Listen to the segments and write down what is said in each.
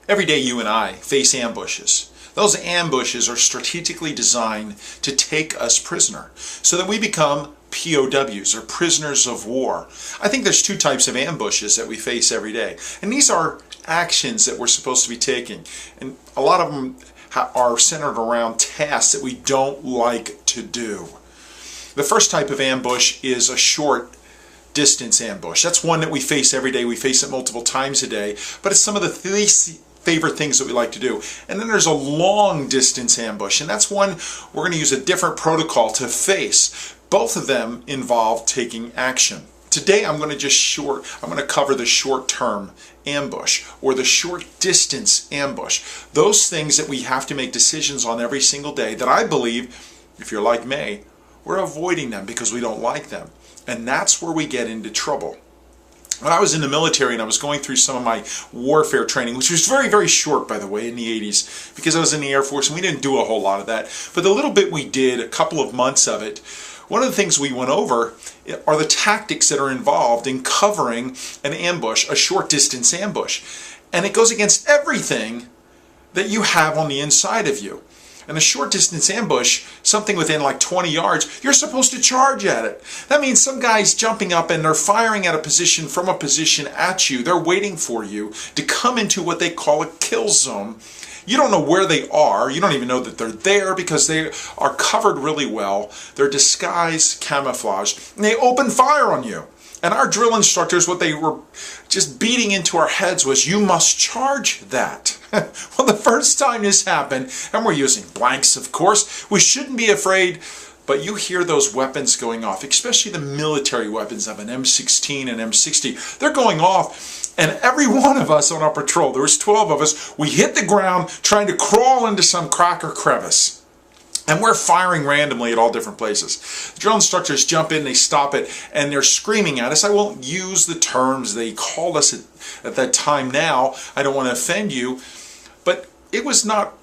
Every day you and I face ambushes. Those ambushes are strategically designed to take us prisoner so that we become POWs, or prisoners of war. I think there's two types of ambushes that we face every day. And these are actions that we're supposed to be taking. And a lot of them are centered around tasks that we don't like to do. The first type of ambush is a short distance ambush. That's one that we face every day. We face it multiple times a day, but it's some of the least favorite things that we like to do. And then there's a long distance ambush, and that's one we're going to use a different protocol to face. Both of them involve taking action. Today I'm going to cover the short-term ambush or the short distance ambush. Those things that we have to make decisions on every single day that I believe, if you're like me, we're avoiding them because we don't like them. And that's where we get into trouble. When I was in the military and I was going through some of my warfare training, which was very, very short, by the way, in the 80s, because I was in the Air Force and we didn't do a whole lot of that. But the little bit we did, a couple of months of it, one of the things we went over are the tactics that are involved in covering an ambush, a short distance ambush. And it goes against everything that you have on the inside of you. In a short distance ambush, something within like 20 yards, you're supposed to charge at it. That means some guy's jumping up and they're firing at a position from a position at you. They're waiting for you to come into what they call a kill zone. You don't know where they are. You don't even know that they're there because they are covered really well. They're disguised, camouflaged, and they open fire on you. And our drill instructors, what they were just beating into our heads was, you must charge that. Well, the first time this happened, and we're using blanks, of course, we shouldn't be afraid, but you hear those weapons going off, especially the military weapons of an M16 and M60. They're going off, and every one of us on our patrol, there was 12 of us, we hit the ground trying to crawl into some crack or crevice. And we're firing randomly at all different places. The drill instructors jump in, they stop it, and they're screaming at us. I won't use the terms they called us at that time now. I don't want to offend you. But it was not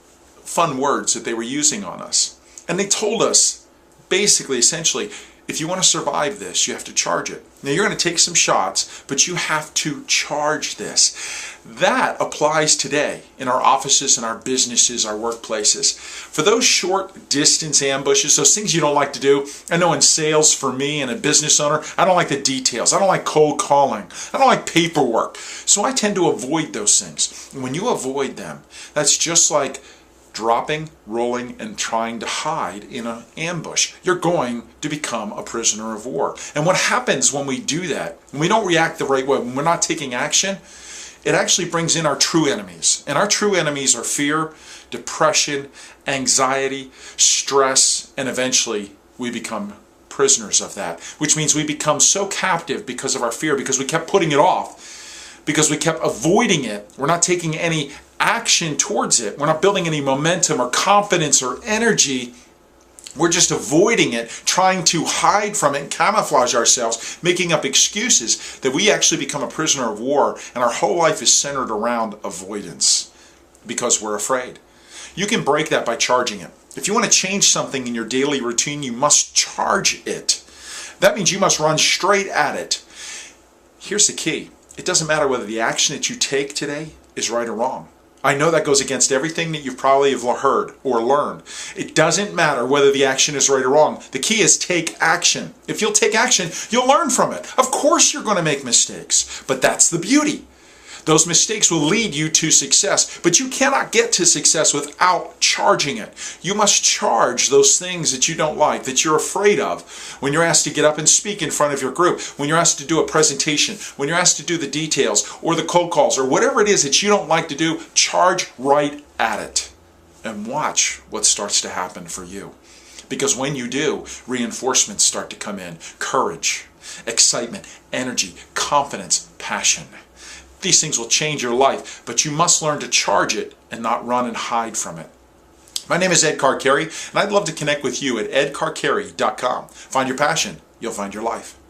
fun words that they were using on us. And they told us, basically, essentially, if you want to survive this, you have to charge it. Now, you're going to take some shots, but you have to charge this. That applies today in our offices, in our businesses, our workplaces. For those short distance ambushes, those things you don't like to do, I know in sales for me and a business owner, I don't like the details. I don't like cold calling. I don't like paperwork. So I tend to avoid those things. And when you avoid them, that's just like dropping, rolling, and trying to hide in an ambush. You're going to become a prisoner of war. And what happens when we do that, when we don't react the right way, when we're not taking action, it actually brings in our true enemies. And our true enemies are fear, depression, anxiety, stress, and eventually we become prisoners of that. Which means we become so captive because of our fear, because we kept putting it off, because we kept avoiding it. We're not taking any action towards it. We're not building any momentum or confidence or energy. We're just avoiding it, trying to hide from it and camouflage ourselves, making up excuses that we actually become a prisoner of war, and our whole life is centered around avoidance because we're afraid. You can break that by charging it. If you want to change something in your daily routine, you must charge it. That means you must run straight at it. Here's the key. It doesn't matter whether the action that you take today is right or wrong. I know that goes against everything that you probably have heard or learned. It doesn't matter whether the action is right or wrong. The key is take action. If you'll take action, you'll learn from it. Of course you're going to make mistakes, but that's the beauty. Those mistakes will lead you to success, but you cannot get to success without charging it. You must charge those things that you don't like, that you're afraid of. When you're asked to get up and speak in front of your group, when you're asked to do a presentation, when you're asked to do the details or the cold calls or whatever it is that you don't like to do, charge right at it and watch what starts to happen for you. Because when you do, reinforcements start to come in. Courage, excitement, energy, confidence, passion. These things will change your life, but you must learn to charge it and not run and hide from it. My name is Ed Carcarey, and I'd love to connect with you at edcarcarey.com. Find your passion, you'll find your life.